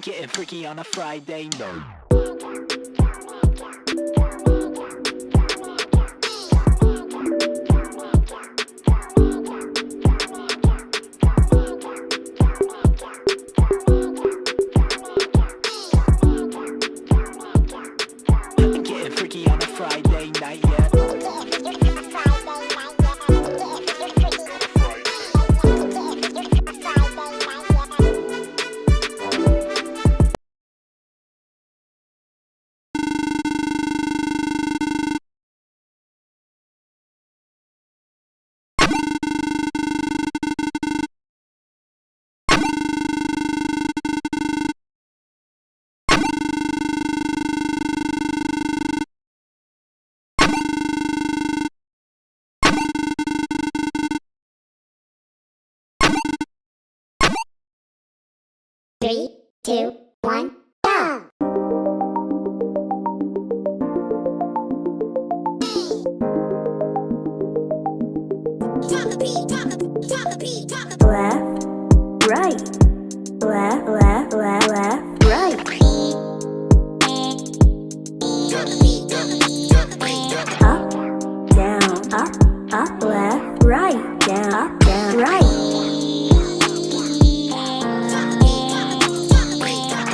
Getting freaky on a Friday night. Getting freaky on a Friday night, yeah. Three, two, one, go! Left, right, left, left, left, left, right. Up, down, up, left, right, down, right.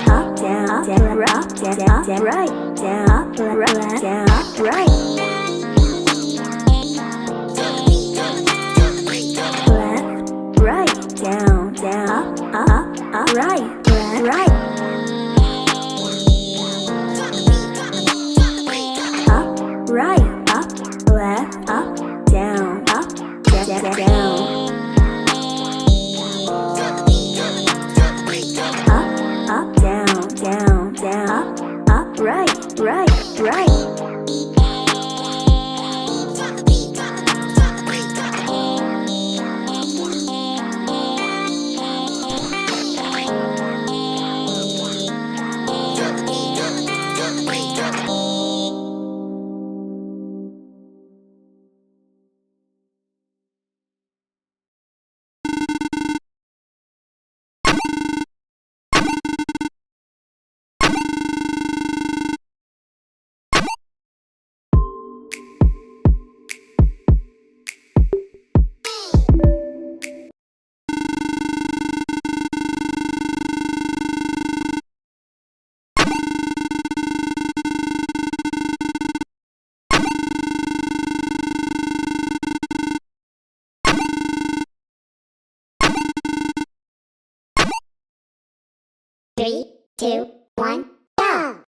Up, down, right, down, up, left, down, right. Left, right, down, up, right, left, right. Up, right, up, left, up, down, down. Up, down, up, right, right. Three, two, one, go!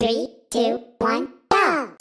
3, 2, 1, go!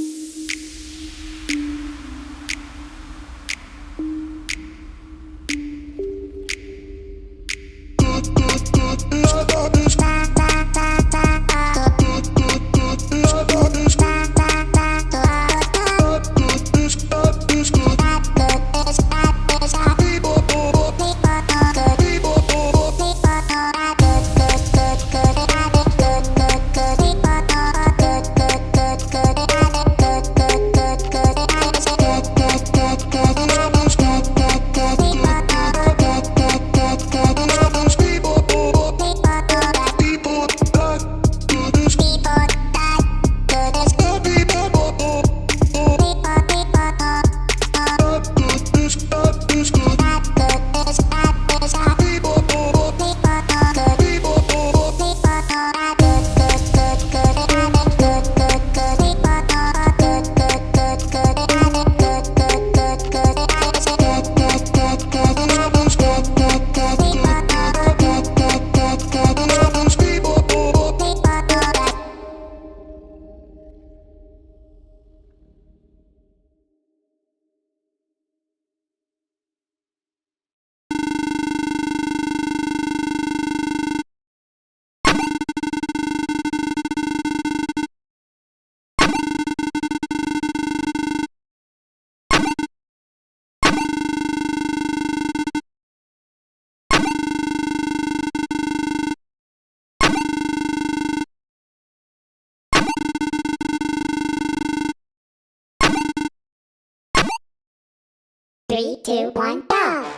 Three, two, one, go!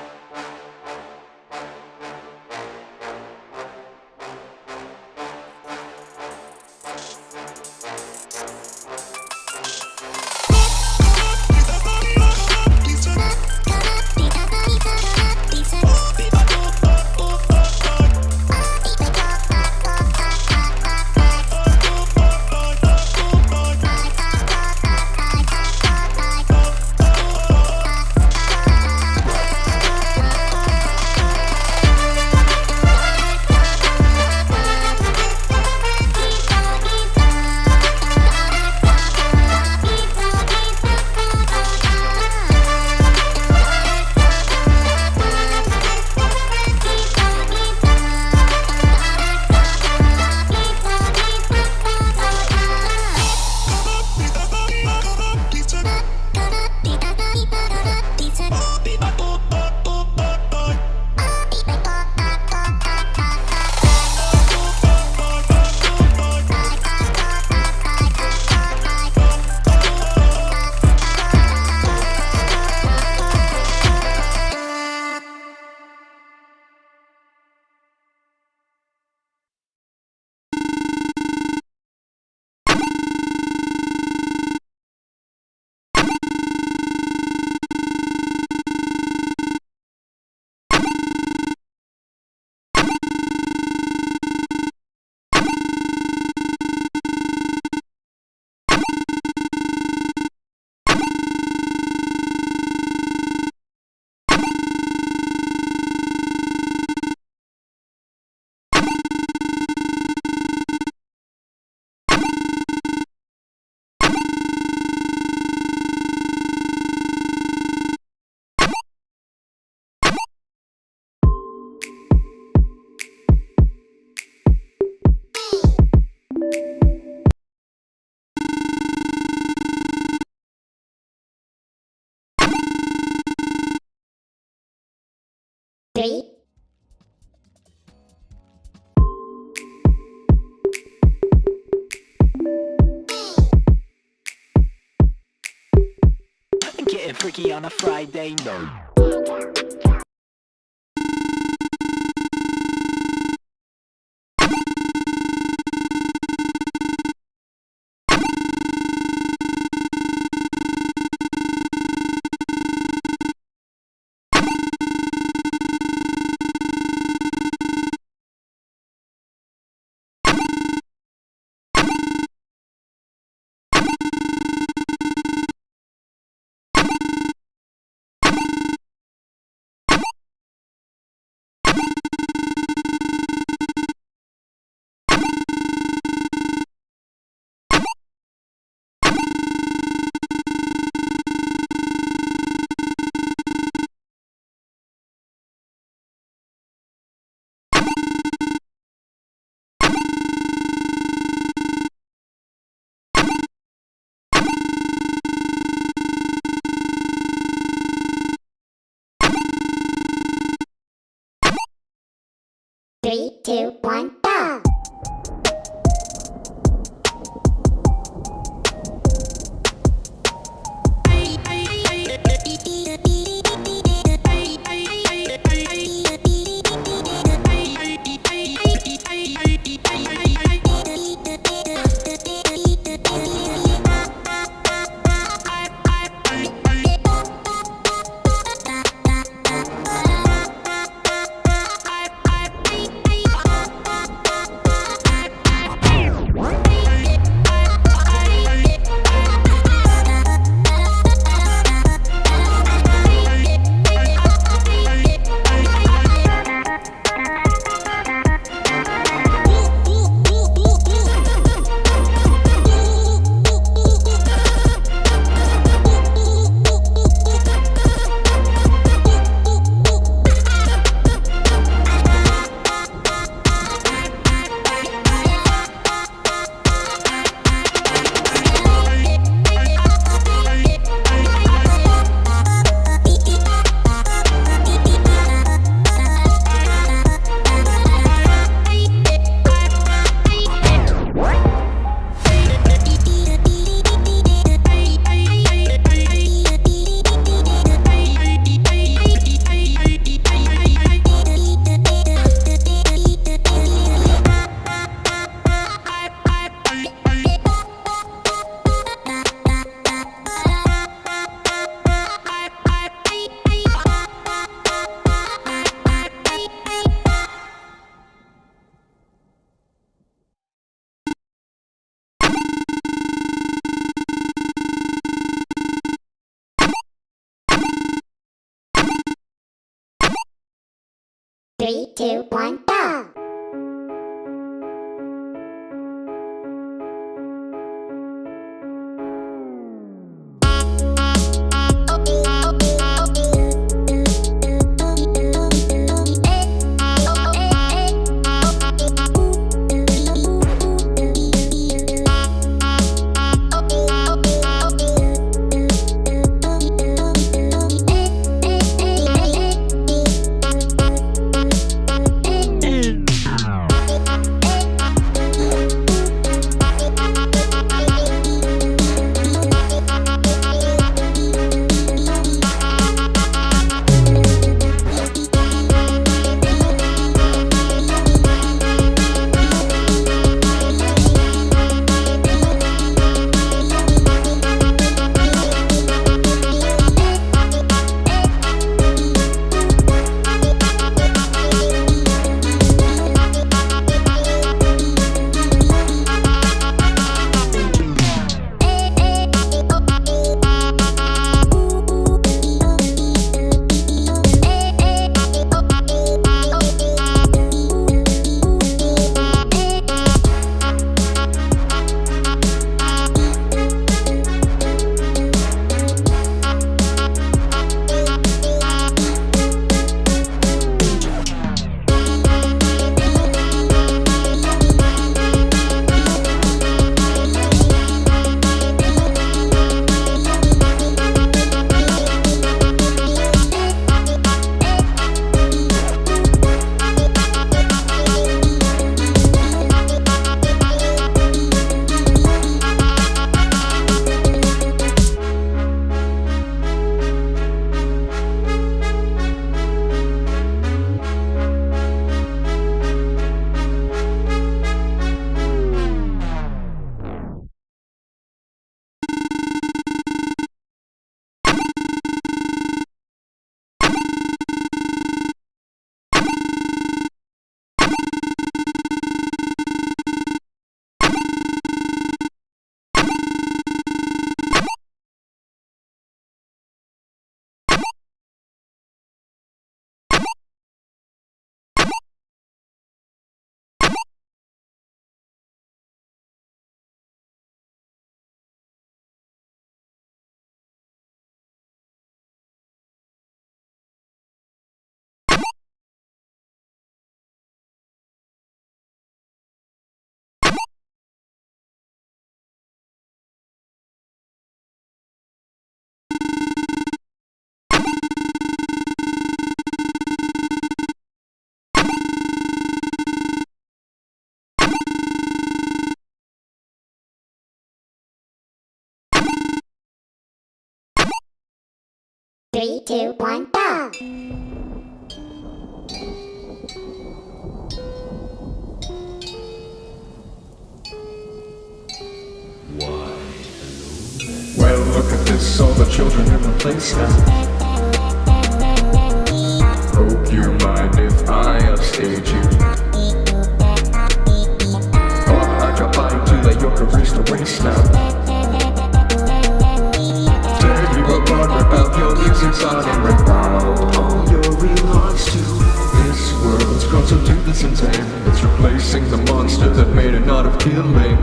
Three, Getting freaky on a Friday night. 3, 2, 1, go! Well, look at this, all the children in the place now. Hope you mind if I upstage you. Or I drop by to let your careers to waste now. Tell you apart about your music side and rip out all your real hearts too. This world's grown so toothless and tame. It's replacing the monster that made it not of killing.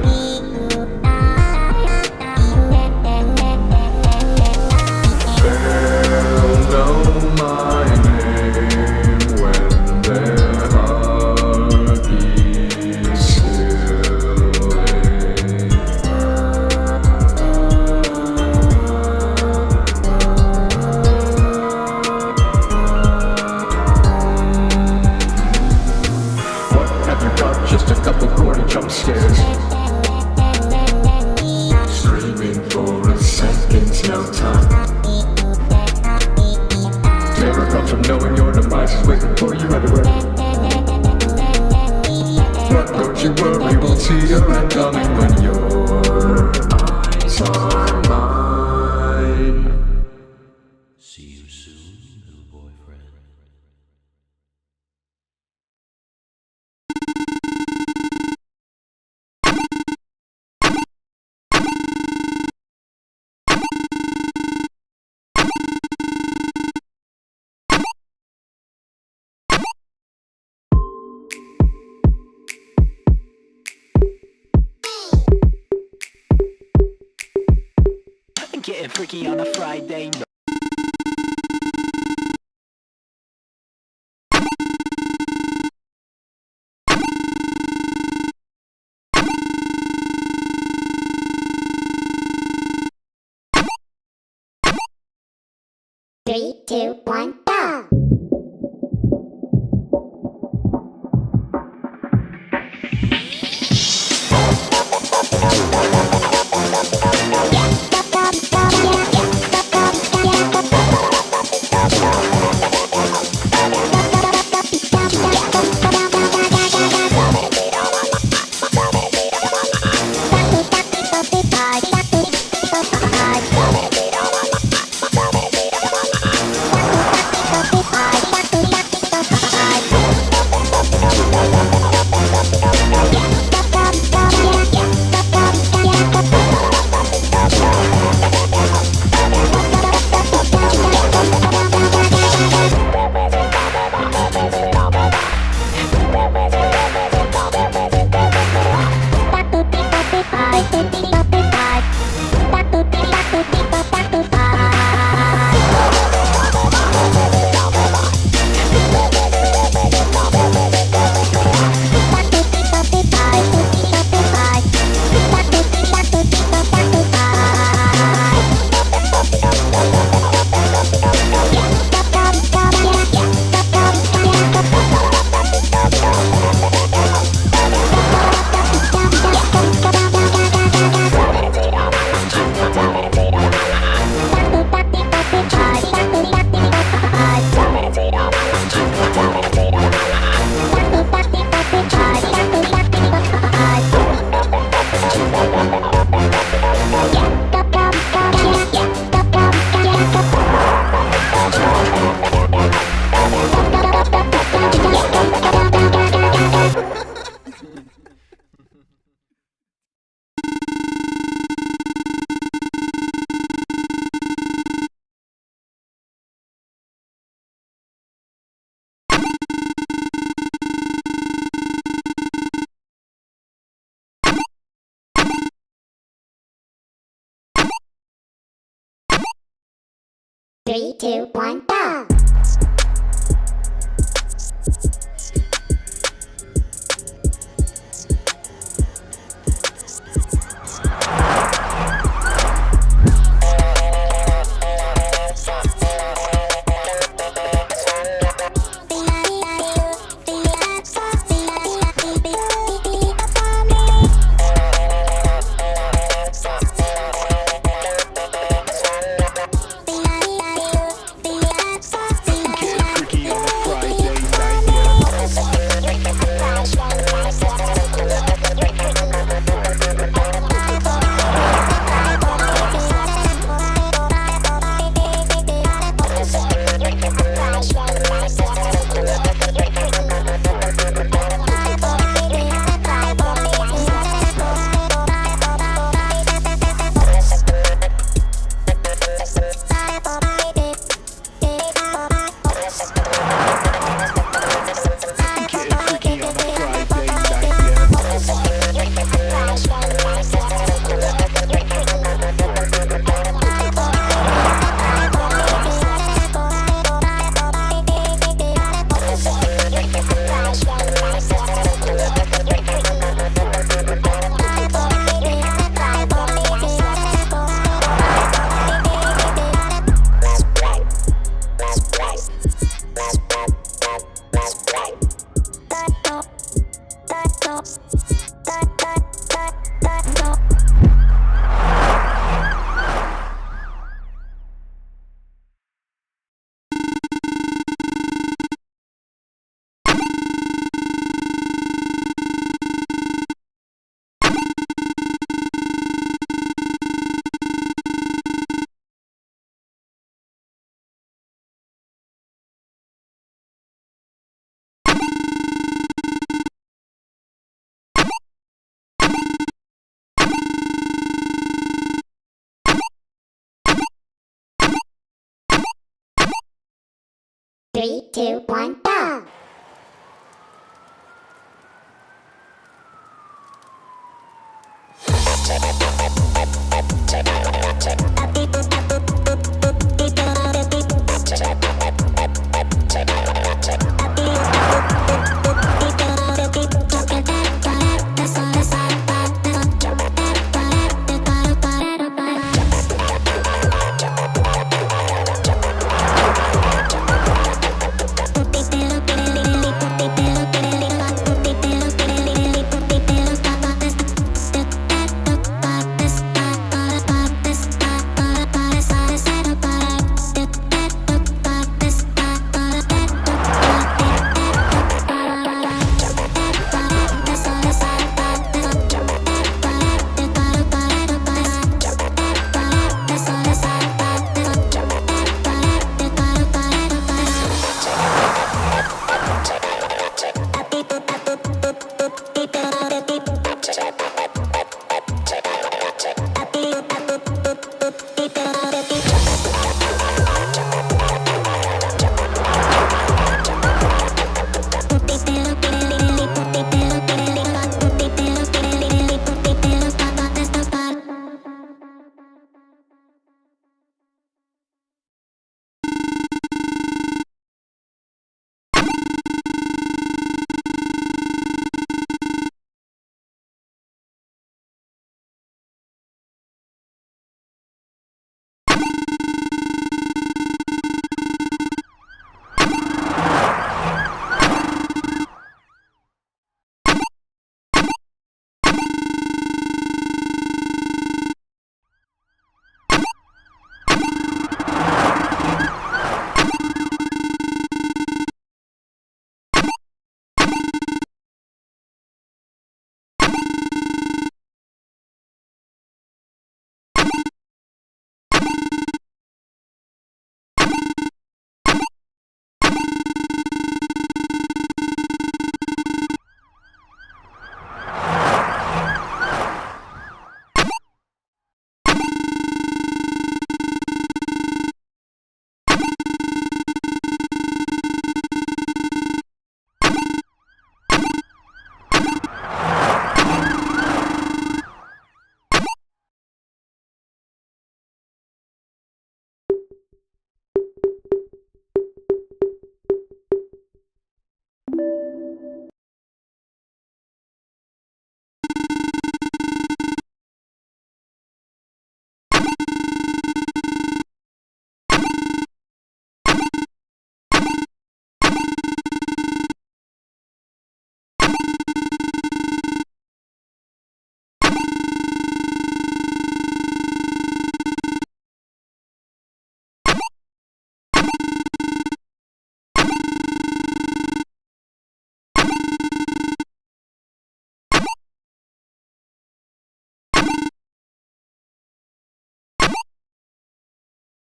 Just a couple corny jump scares. Screaming for a second's no time. Terror comes from knowing your demise is waiting for you everywhere. But don't you worry, we'll see your end coming when your eyes are mine. See you soon, little boyfriend. Getting freaky on a Friday night. Three, two, one, go! Three, two, one, go! 3, 2, 1, go!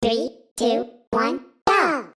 Three, two, one, go!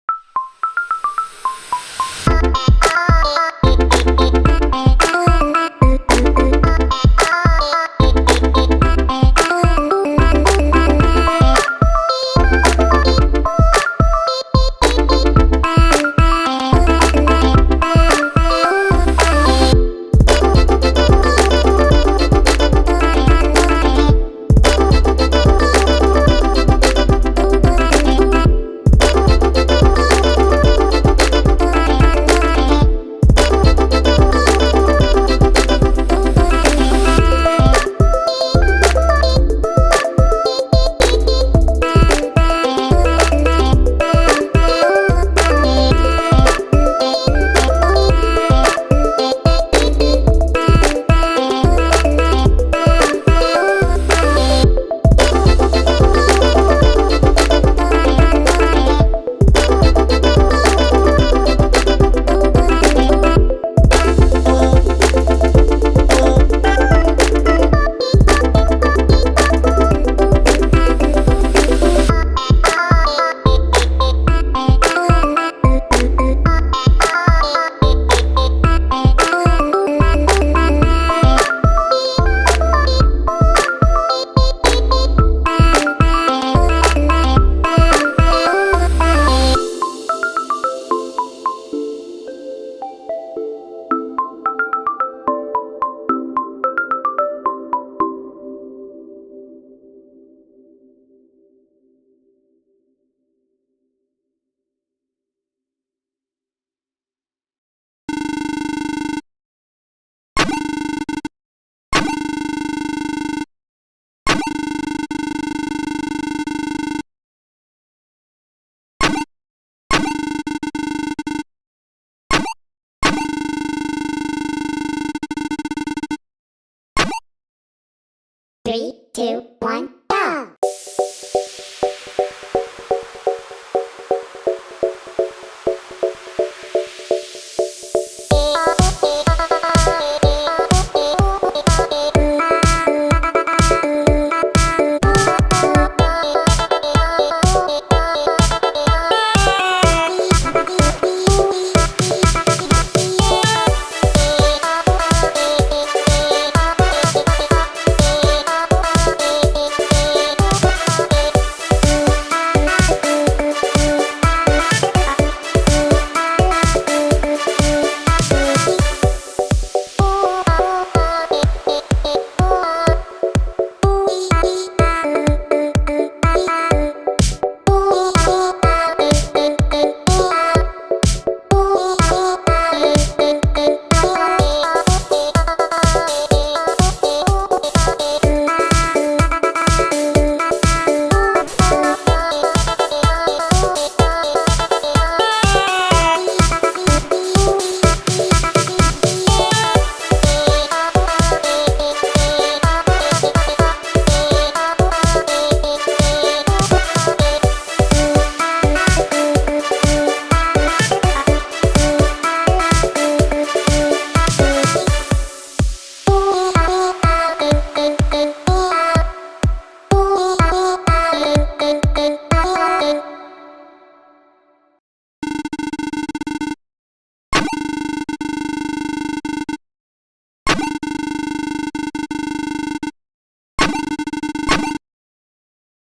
3, 2, 1, go!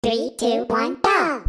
3, 2, 1, go!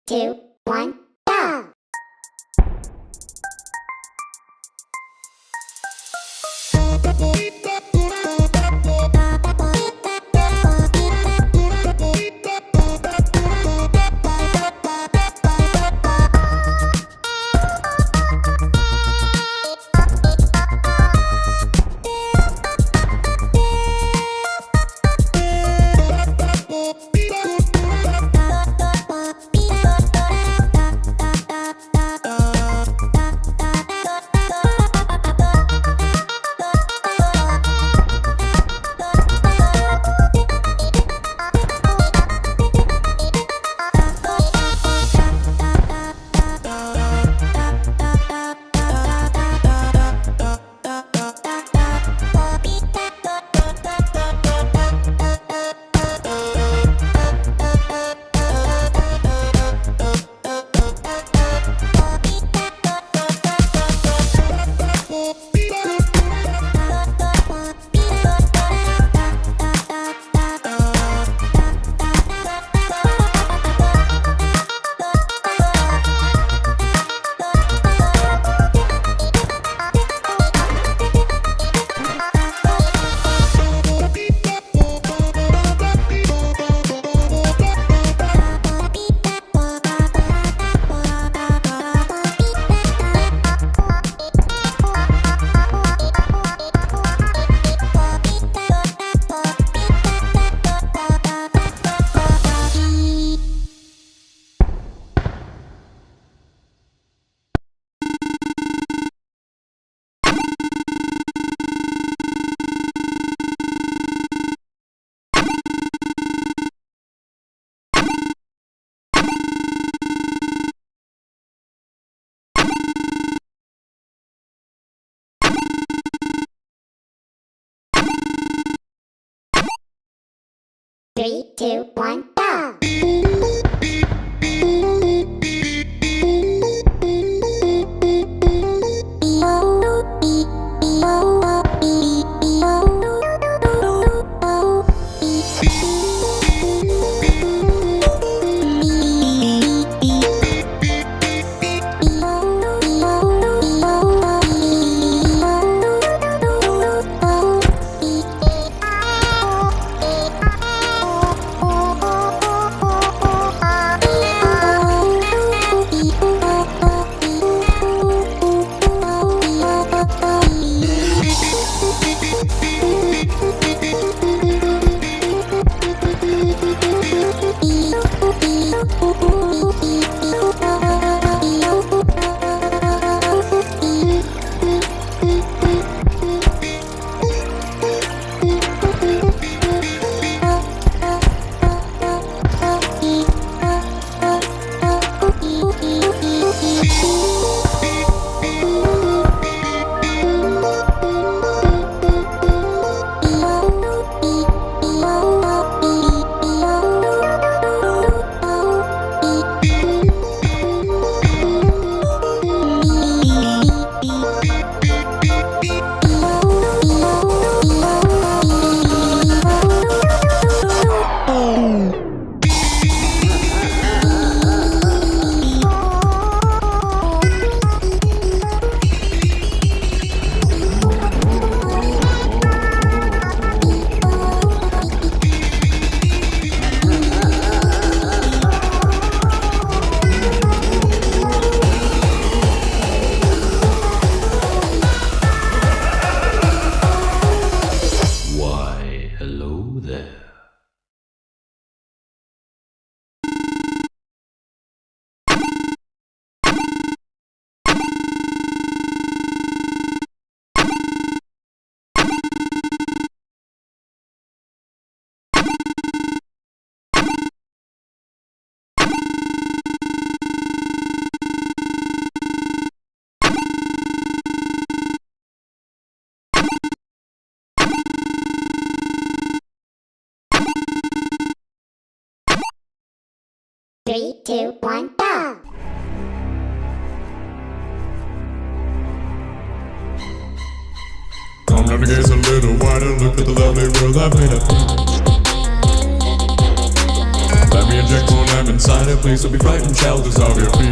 2, 1, go! 3, 2, 1, go! Three, two, one, go! Come down the gaze a little wider, look at the lovely world I've made up. Let me inject more I'm inside a place, don't be frightened, child, dissolve your fear.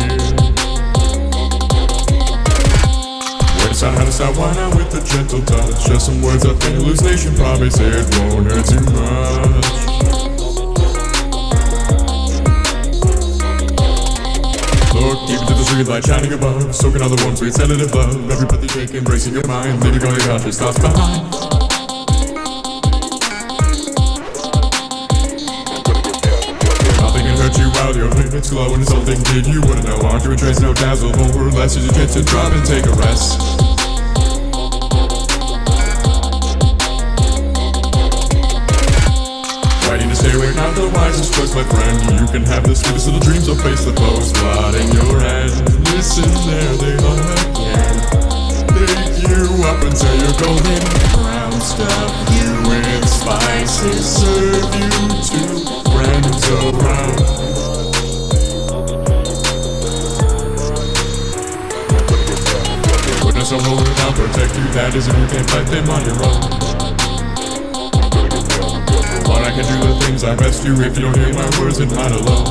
Way to start, how to start, why not with a gentle touch? Just some words of hallucination, promise it won't hurt too much. Look deep into the streetlight shining above, soaking all the warm, sweet sedative love. Every breath you take, embracing your mind, leaving all your conscious thoughts behind. Nothing can hurt you while your limits glow, and insulting did you wouldn't know. Aren't you a trace, no dazzle, more or less as you get to drop and take a rest. Ready to stay awake, not the wisest choice, my friend. You can have the sweetest little dreams, or face the foes blotting your end. Listen, there they are again. Pick you up until you're golden brown. Stuff you with spices, serve you to friends around. Witness a hold it, I'll protect you. That is if you can't fight them on your own. But I can do the things I best do if you don't hear my words and mine alone.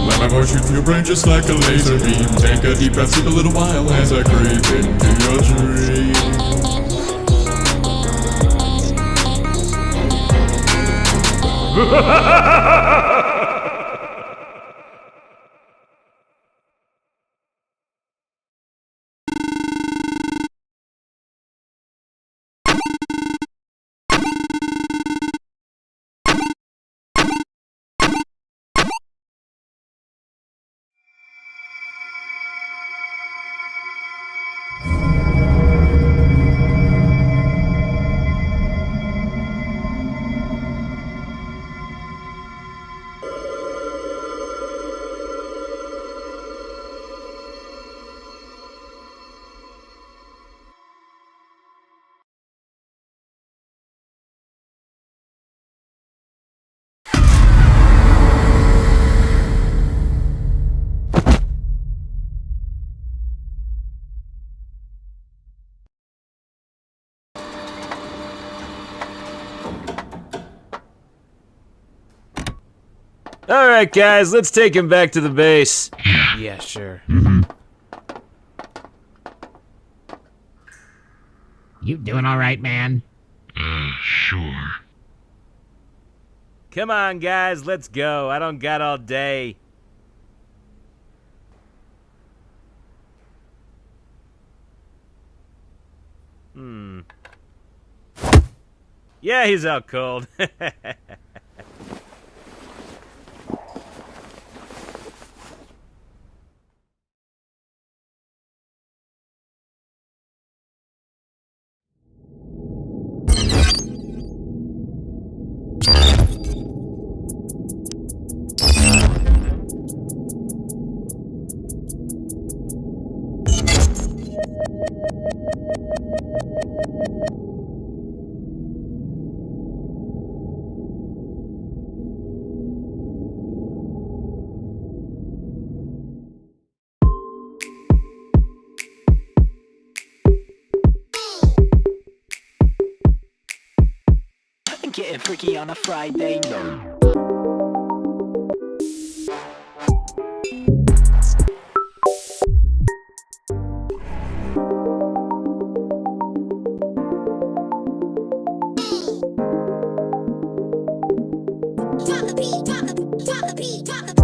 Let my voice shoot through your brain just like a laser beam. Take a deep breath, sleep a little while as I creep into your dream. Alright guys, let's take him back to the base. Yeah, sure. You doing alright, man? Sure. Come on guys, let's go. I don't got all day. Yeah, he's out cold. Getting freaky on a Friday night. Drop the beat, drop the beat, drop the beat, drop the beat.